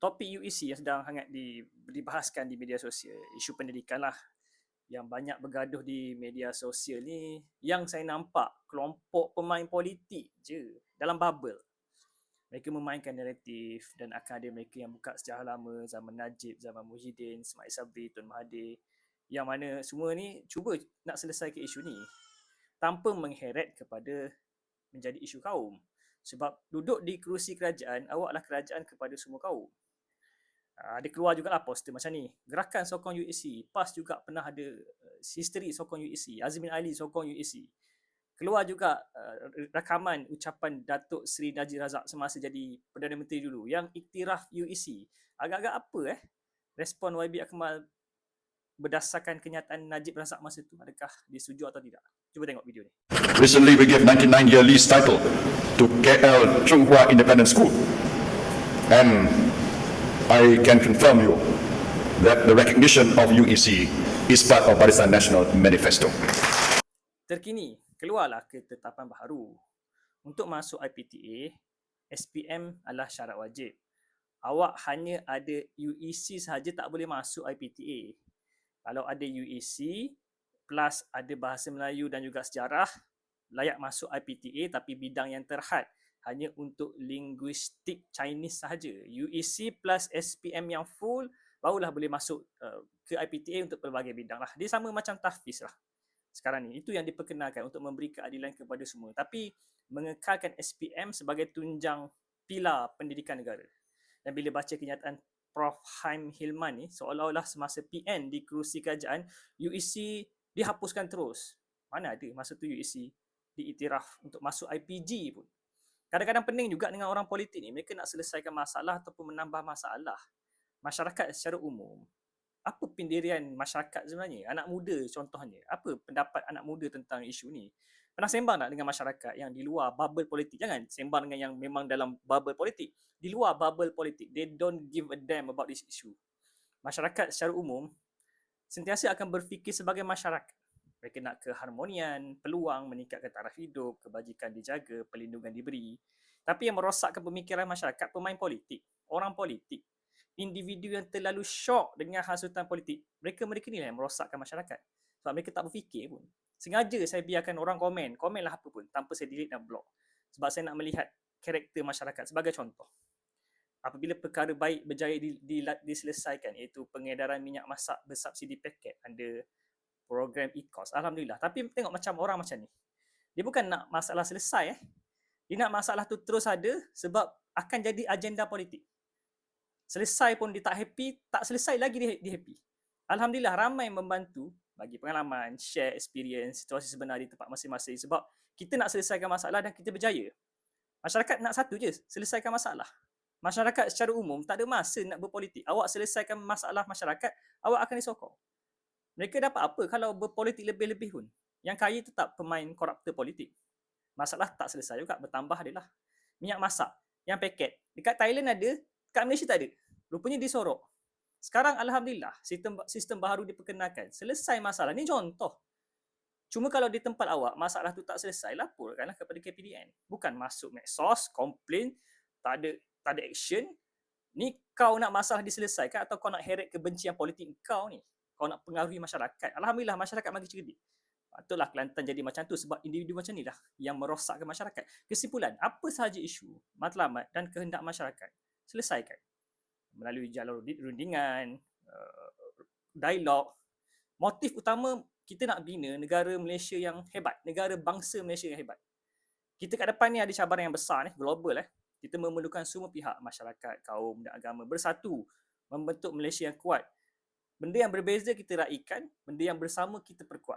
topik UEC yang sedang hangat dibahaskan di media sosial, isu pendidikan lah, yang banyak bergaduh di media sosial ni, yang saya nampak kelompok pemain politik je dalam bubble. Mereka memainkan naratif dan akan ada mereka yang buka sejarah lama, zaman Najib, zaman Muhyiddin, Ismail Sabri, Tun Mahathir, yang mana semua ni cuba nak selesaikan isu ni tanpa mengheret kepada menjadi isu kaum. Sebab duduk di kerusi kerajaan, awaklah kerajaan kepada semua kaum. Ada keluar jugalah poster macam ni, gerakan sokong UEC. PAS juga pernah ada history sokong UEC. Azmin Ali sokong UEC. Keluar juga rakaman ucapan Datuk Seri Najib Razak semasa jadi Perdana Menteri dulu yang iktiraf UEC. Agak-agak apa respon YB Akmal berdasarkan kenyataan Najib Razak masa tu? Adakah dia setuju atau tidak? Cuba tengok video ni. Recently we gave 99-year lease title to KL Chung Hua Independent School. And I can confirm you that the recognition of UEC is part of Barisan Nasional Manifesto. Terkini, keluarlah ketetapan baharu. Untuk masuk IPTA, SPM adalah syarat wajib. Awak hanya ada UEC sahaja tak boleh masuk IPTA. Kalau ada UEC plus ada bahasa Melayu dan juga sejarah, layak masuk IPTA, tapi bidang yang terhad hanya untuk linguistik Chinese sahaja. UEC plus SPM yang full barulah boleh masuk ke IPTA untuk pelbagai bidang lah. Dia sama macam tahfiz lah sekarang ni. Itu yang diperkenalkan untuk memberi keadilan kepada semua. Tapi mengekalkan SPM sebagai tunjang pilar pendidikan negara. Dan bila baca kenyataan Prof. Haim Hilman ni, seolah-olah semasa PN di kerusi kerajaan, UEC dihapuskan terus. Mana ada masa tu UEC diiktiraf untuk masuk IPG pun. Kadang-kadang pening juga dengan orang politik ni, mereka nak selesaikan masalah ataupun menambah masalah masyarakat secara umum. Apa pendirian masyarakat sebenarnya? Anak muda contohnya. Apa pendapat anak muda tentang isu ni? Pernah sembang tak dengan masyarakat yang di luar bubble politik? Jangan sembang dengan yang memang dalam bubble politik. Di luar bubble politik, they don't give a damn about this issue. Masyarakat secara umum sentiasa akan berfikir sebagai masyarakat. Mereka nak keharmonian, peluang, meningkatkan taraf hidup, kebajikan dijaga, perlindungan diberi. Tapi yang merosakkan pemikiran masyarakat, pemain politik, orang politik, individu yang terlalu syok dengan hasutan politik, mereka ni lah yang merosakkan masyarakat. Sebab mereka tak berfikir pun. Sengaja saya biarkan orang komenlah apa pun, tanpa saya delete dan block. Sebab saya nak melihat karakter masyarakat. Sebagai contoh, apabila perkara baik berjaya diselesaikan, iaitu pengedaran minyak masak bersubsidi paket under program e-cost, alhamdulillah. Tapi tengok macam orang macam ni, dia bukan nak masalah selesai dia nak masalah tu terus ada sebab akan jadi agenda politik. Selesai pun dia tak happy, tak selesai lagi dia happy. Alhamdulillah ramai membantu bagi pengalaman, share experience, situasi sebenar di tempat masing-masing. Sebab kita nak selesaikan masalah dan kita berjaya. Masyarakat nak satu je, selesaikan masalah. Masyarakat secara umum tak ada masa nak berpolitik. Awak selesaikan masalah masyarakat, awak akan disokong. Mereka dapat apa kalau berpolitik lebih-lebih pun? Yang kaya tetap pemain koruptor politik. Masalah tak selesai juga, bertambah adalah minyak masak yang paket. Dekat Thailand ada, dekat Malaysia tak ada. Rupanya disorok. Sekarang alhamdulillah sistem baru diperkenalkan. Selesai masalah. Ni contoh. Cuma kalau di tempat awak masalah tu tak selesai, laporkanlah kepada KPDN. Bukan masuk medsos, komplain, tak ada action. Ni kau nak masalah diselesaikan atau kau nak heret kebencian politik kau ni? Kau nak pengaruhi masyarakat. Alhamdulillah masyarakat makin cerdik. Patutlah Kelantan jadi macam tu sebab individu macam ni lah yang merosakkan masyarakat. Kesimpulan, apa sahaja isu, matlamat dan kehendak masyarakat, selesaikan. Melalui jalur rundingan, dialog. Motif utama, kita nak bina negara Malaysia yang hebat, negara bangsa Malaysia yang hebat. Kita kat depan ni ada cabaran yang besar ni, global Kita memerlukan semua pihak, masyarakat, kaum dan agama bersatu membentuk Malaysia yang kuat. Benda yang berbeza kita raikan, benda yang bersama kita perkuat.